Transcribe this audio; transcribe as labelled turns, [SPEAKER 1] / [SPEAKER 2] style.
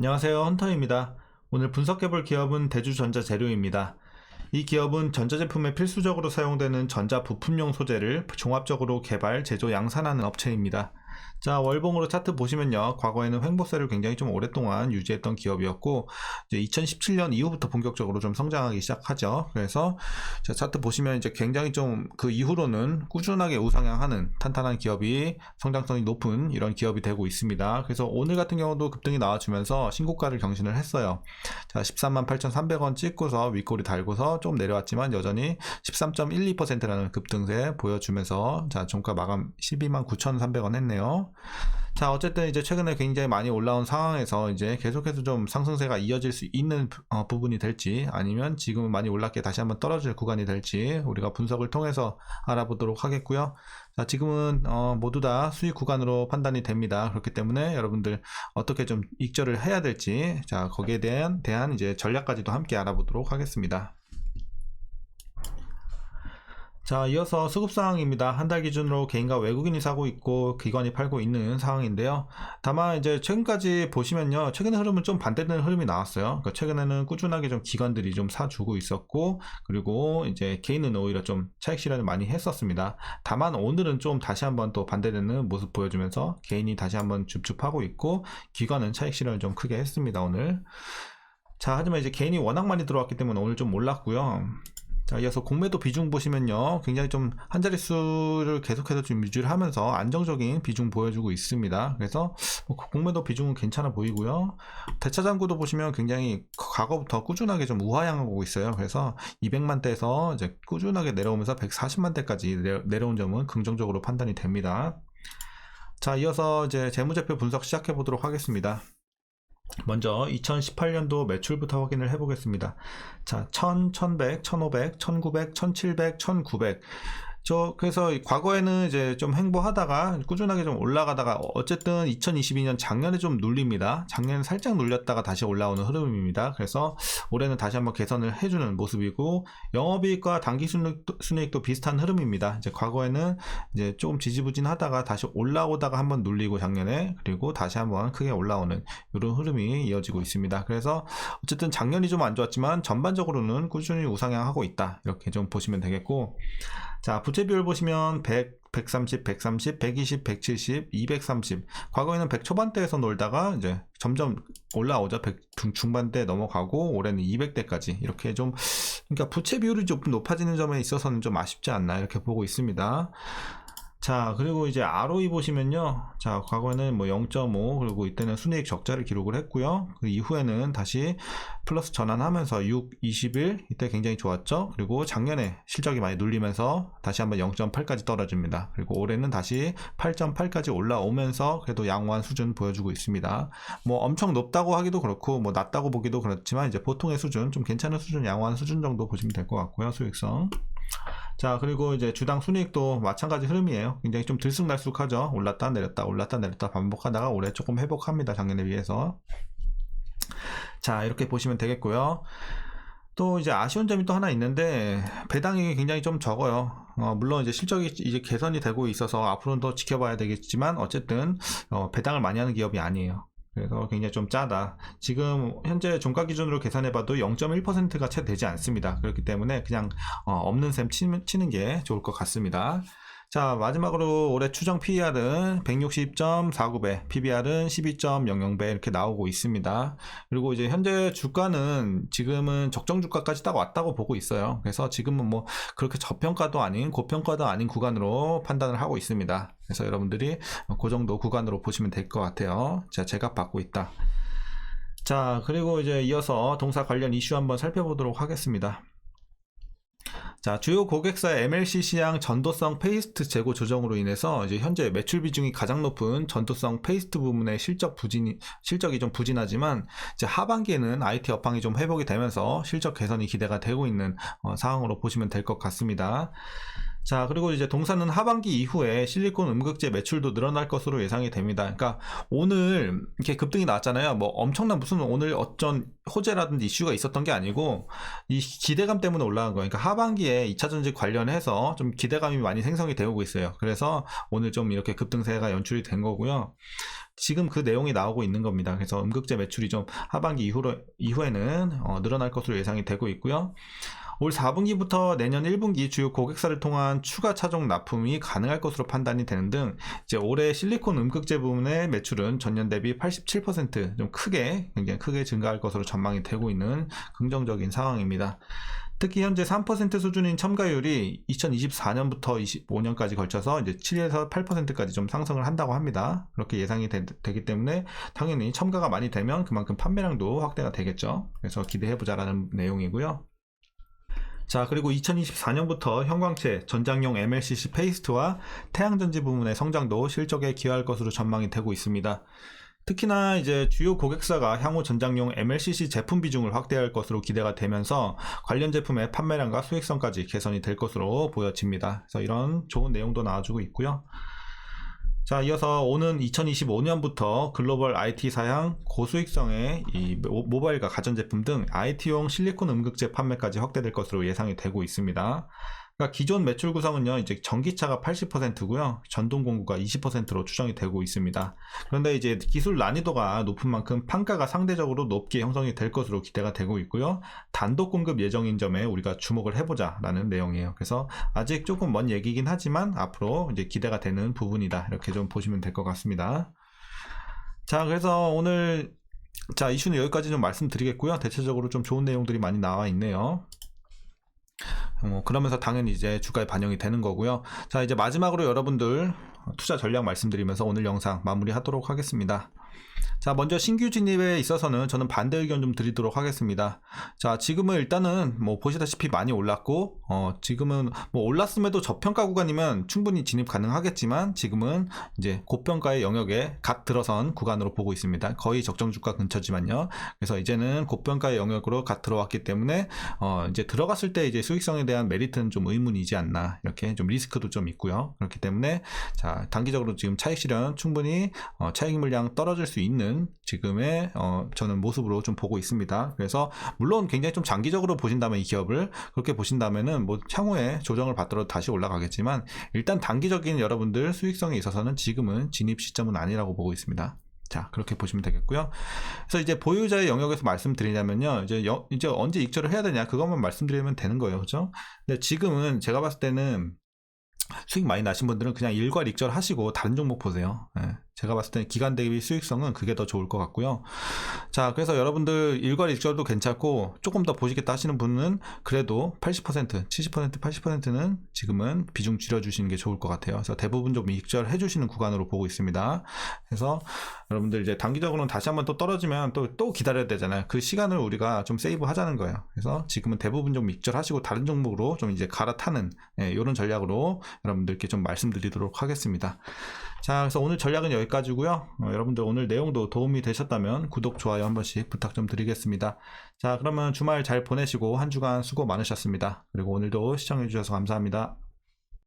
[SPEAKER 1] 안녕하세요, 헌터입니다. 오늘 분석해볼 기업은 대주전자재료입니다. 이 기업은 전자제품에 필수적으로 사용되는 전자 부품용 소재를 종합적으로 개발, 제조, 양산하는 업체입니다. 자, 월봉으로 차트 보시면요, 과거에는 횡보세를 굉장히 좀 오랫동안 유지했던 기업이었고, 이제 2017년 이후부터 본격적으로 좀 성장하기 시작하죠. 그래서 자, 차트 보시면 이제 굉장히 좀 그 이후로는 꾸준하게 우상향하는 탄탄한 기업이 성장성이 높은 이런 기업이 되고 있습니다. 그래서 오늘 같은 경우도 급등이 나와주면서 신고가를 경신을 했어요. 자, 138,300원 찍고서 윗꼬리 달고서 좀 내려왔지만 여전히 13.12%라는 급등세 보여주면서 자, 종가 마감 129,300원 했네요. 자, 어쨌든 이제 최근에 굉장히 많이 올라온 상황에서 이제 계속해서 좀 상승세가 이어질 수 있는 부분이 될지, 아니면 지금은 많이 올랐기에 다시 한번 떨어질 구간이 될지 우리가 분석을 통해서 알아보도록 하겠고요. 자, 지금은 모두 다 수익 구간으로 판단이 됩니다. 그렇기 때문에 여러분들 어떻게 좀 익절을 해야 될지, 자, 거기에 대한 이제 전략까지도 함께 알아보도록 하겠습니다. 자, 이어서 수급상황입니다. 한 달 기준으로 개인과 외국인이 사고 있고 기관이 팔고 있는 상황인데요. 다만 이제 최근까지 보시면요, 최근의 흐름은 좀 반대되는 흐름이 나왔어요. 그러니까 최근에는 꾸준하게 좀 기관들이 좀 사주고 있었고, 그리고 이제 개인은 오히려 좀 차익 실현을 많이 했었습니다. 다만 오늘은 좀 다시 한번 또 반대되는 모습 보여주면서 개인이 다시 한번 줍줍하고 있고, 기관은 차익 실현을 좀 크게 했습니다, 오늘. 자, 하지만 이제 개인이 워낙 많이 들어왔기 때문에 오늘 좀 올랐고요. 자, 이어서 공매도 비중 보시면요, 굉장히 좀 한 자릿수를 계속해서 좀 유지를 하면서 안정적인 비중 보여주고 있습니다. 그래서 공매도 비중은 괜찮아 보이고요. 대차장구도 보시면 굉장히 과거부터 꾸준하게 좀 우하향하고 있어요. 그래서 200만대에서 이제 꾸준하게 내려오면서 140만대까지 내려온 점은 긍정적으로 판단이 됩니다. 자, 이어서 이제 재무제표 분석 시작해 보도록 하겠습니다. 먼저 2018년도 매출부터 확인을 해보겠습니다. 자, 1000, 1100, 1500, 1900, 1700, 1900. 그래서 과거에는 이제 좀 횡보하다가 꾸준하게 좀 올라가다가 어쨌든 2022년 작년에 좀 눌립니다. 작년에 살짝 눌렸다가 다시 올라오는 흐름입니다. 그래서 올해는 다시 한번 개선을 해주는 모습이고, 영업이익과 단기순이익도 비슷한 흐름입니다. 이제 과거에는 이제 조금 지지부진하다가 다시 올라오다가 한번 눌리고 작년에, 그리고 다시 한번 크게 올라오는 이런 흐름이 이어지고 있습니다. 그래서 어쨌든 작년이 좀 안 좋았지만 전반적으로는 꾸준히 우상향하고 있다, 이렇게 좀 보시면 되겠고, 자, 부채 비율 보시면 100, 130, 130, 120, 170, 230. 과거에는 100 초반대에서 놀다가 이제 점점 올라오죠. 100 중반대 넘어가고 올해는 200대까지 이렇게 좀, 그러니까 부채 비율이 좀 높아지는 점에 있어서는 좀 아쉽지 않나, 이렇게 보고 있습니다. 자, 그리고 이제 ROE 보시면요, 자, 과거에는 뭐 0.5, 그리고 이때는 순이익 적자를 기록을 했고요. 그 이후에는 다시 플러스 전환하면서 6, 21, 이때 굉장히 좋았죠. 그리고 작년에 실적이 많이 눌리면서 다시 한번 0.8까지 떨어집니다. 그리고 올해는 다시 8.8까지 올라오면서 그래도 양호한 수준 보여주고 있습니다. 뭐 엄청 높다고 하기도 그렇고 뭐 낮다고 보기도 그렇지만 이제 보통의 수준, 좀 괜찮은 수준, 양호한 수준 정도 보시면 될 것 같고요, 수익성. 자, 그리고 이제 주당 순이익도 마찬가지 흐름이에요. 굉장히 좀 들쑥날쑥하죠. 올랐다 내렸다 올랐다 내렸다 반복하다가 올해 조금 회복합니다, 작년에 비해서. 자, 이렇게 보시면 되겠고요. 또 이제 아쉬운 점이 또 하나 있는데, 배당이 굉장히 좀 적어요. 물론 이제 실적이 이제 개선이 되고 있어서 앞으로는 더 지켜봐야 되겠지만, 어쨌든 배당을 많이 하는 기업이 아니에요. 그래서 굉장히 좀 짜다. 지금 현재 종가 기준으로 계산해봐도 0.1%가 채 되지 않습니다. 그렇기 때문에 그냥 없는 셈 치는 게 좋을 것 같습니다. 자, 마지막으로 올해 추정 PER은 160.49배, PBR은 12.00배 이렇게 나오고 있습니다. 그리고 이제 현재 주가는 지금은 적정 주가까지 딱 왔다고 보고 있어요. 그래서 지금은 뭐 그렇게 저평가도 아닌 고평가도 아닌 구간으로 판단을 하고 있습니다. 그래서 여러분들이 그 정도 구간으로 보시면 될 것 같아요. 자, 제값 받고 있다. 자, 그리고 이제 이어서 동사 관련 이슈 한번 살펴보도록 하겠습니다. 자, 주요 고객사의 MLC 시향 전도성 페이스트 재고 조정으로 인해서 이제 현재 매출 비중이 가장 높은 전도성 페이스트 부문의 실적이 좀 부진하지만, 이제 하반기에는 IT 업황이 좀 회복이 되면서 실적 개선이 기대가 되고 있는 상황으로 보시면 될 것 같습니다. 자, 그리고 이제 동사는 하반기 이후에 실리콘 음극재 매출도 늘어날 것으로 예상이 됩니다. 그러니까 오늘 이렇게 급등이 나왔잖아요. 뭐 엄청난 무슨 오늘 어쩐 호재라든지 이슈가 있었던 게 아니고 이 기대감 때문에 올라간 거예요. 그러니까 하반기에 2차 전지 관련해서 좀 기대감이 많이 생성이 되고 있어요. 그래서 오늘 좀 이렇게 급등세가 연출이 된 거고요. 지금 그 내용이 나오고 있는 겁니다. 그래서 음극재 매출이 좀 하반기 이후에는 늘어날 것으로 예상이 되고 있고요. 올 4분기부터 내년 1분기 주요 고객사를 통한 추가 차종 납품이 가능할 것으로 판단이 되는 등 이제 올해 실리콘 음극재 부문의 매출은 전년 대비 87% 좀 굉장히 크게 증가할 것으로 전망이 되고 있는 긍정적인 상황입니다. 특히 현재 3% 수준인 첨가율이 2024년부터 25년까지 걸쳐서 이제 7에서 8%까지 좀 상승을 한다고 합니다. 그렇게 예상이 되기 때문에 당연히 첨가가 많이 되면 그만큼 판매량도 확대가 되겠죠. 그래서 기대해보자라는 내용이고요. 자, 그리고 2024년부터 형광체, 전장용 MLCC 페이스트와 태양전지 부문의 성장도 실적에 기여할 것으로 전망이 되고 있습니다. 특히나 이제 주요 고객사가 향후 전장용 MLCC 제품 비중을 확대할 것으로 기대가 되면서 관련 제품의 판매량과 수익성까지 개선이 될 것으로 보여집니다. 그래서 이런 좋은 내용도 나와주고 있고요. 자, 이어서 오는 2025년부터 글로벌 IT 사양 고수익성의 이 모바일과 가전제품 등 IT용 실리콘 음극재 판매까지 확대될 것으로 예상이 되고 있습니다. 그러니까 기존 매출 구성은요, 이제 전기차가 80%고요, 전동 공구가 20%로 추정이 되고 있습니다. 그런데 이제 기술 난이도가 높은 만큼 판가가 상대적으로 높게 형성이 될 것으로 기대가 되고 있고요. 단독 공급 예정인 점에 우리가 주목을 해보자라는 내용이에요. 그래서 아직 조금 먼 얘기긴 하지만 앞으로 이제 기대가 되는 부분이다. 이렇게 좀 보시면 될 것 같습니다. 자, 그래서 오늘 이슈는 여기까지 좀 말씀드리겠고요. 대체적으로 좀 좋은 내용들이 많이 나와 있네요. 그러면서 당연히 이제 주가에 반영이 되는 거고요. 자, 이제 마지막으로 여러분들 투자 전략 말씀드리면서 오늘 영상 마무리하도록 하겠습니다. 자, 먼저 신규 진입에 있어서는 저는 반대 의견 좀 드리도록 하겠습니다. 자, 지금은 일단은 뭐 보시다시피 많이 올랐고, 지금은 뭐 올랐음에도 저평가 구간이면 충분히 진입 가능하겠지만 지금은 이제 고평가의 영역에 갓 들어선 구간으로 보고 있습니다. 거의 적정 주가 근처지만요. 그래서 이제는 고평가의 영역으로 갓 들어왔기 때문에 이제 들어갔을 때 이제 수익성에 대한 메리트는 좀 의문이지 않나, 이렇게 좀 리스크도 좀 있고요. 그렇기 때문에 자, 단기적으로 지금 차익 실현 충분히 차익 물량 떨어질 수 있는 지금의 저는 모습으로 좀 보고 있습니다. 그래서 물론 굉장히 좀 장기적으로 보신다면 이 기업을 그렇게 보신다면은 뭐 향후에 조정을 받더라도 다시 올라가겠지만 일단 단기적인 여러분들 수익성에 있어서는 지금은 진입 시점은 아니라고 보고 있습니다. 자, 그렇게 보시면 되겠고요. 그래서 이제 보유자의 영역에서 말씀드리냐면요, 이제 언제 익절을 해야 되냐, 그것만 말씀드리면 되는 거예요. 그죠? 근데 지금은 제가 봤을 때는 수익 많이 나신 분들은 그냥 일괄 익절 하시고 다른 종목 보세요. 예. 제가 봤을 때는 기간 대비 수익성은 그게 더 좋을 것 같고요. 자, 그래서 여러분들 일괄 익절도 괜찮고 조금 더 보시겠다 하시는 분은 그래도 80%, 70%, 80%는 지금은 비중 줄여주시는 게 좋을 것 같아요. 그래서 대부분 좀 익절 해주시는 구간으로 보고 있습니다. 그래서 여러분들 이제 단기적으로는 다시 한번 또 떨어지면 또 기다려야 되잖아요. 그 시간을 우리가 좀 세이브 하자는 거예요. 그래서 지금은 대부분 좀 익절하시고 다른 종목으로 좀 이제 갈아타는 이런 전략으로 여러분들께 좀 말씀드리도록 하겠습니다. 자, 그래서 오늘 전략은 여기까지고요. 여러분들 오늘 내용도 도움이 되셨다면 구독, 좋아요 한 번씩 부탁 좀 드리겠습니다. 자, 그러면 주말 잘 보내시고 한 주간 수고 많으셨습니다. 그리고 오늘도 시청해 주셔서 감사합니다.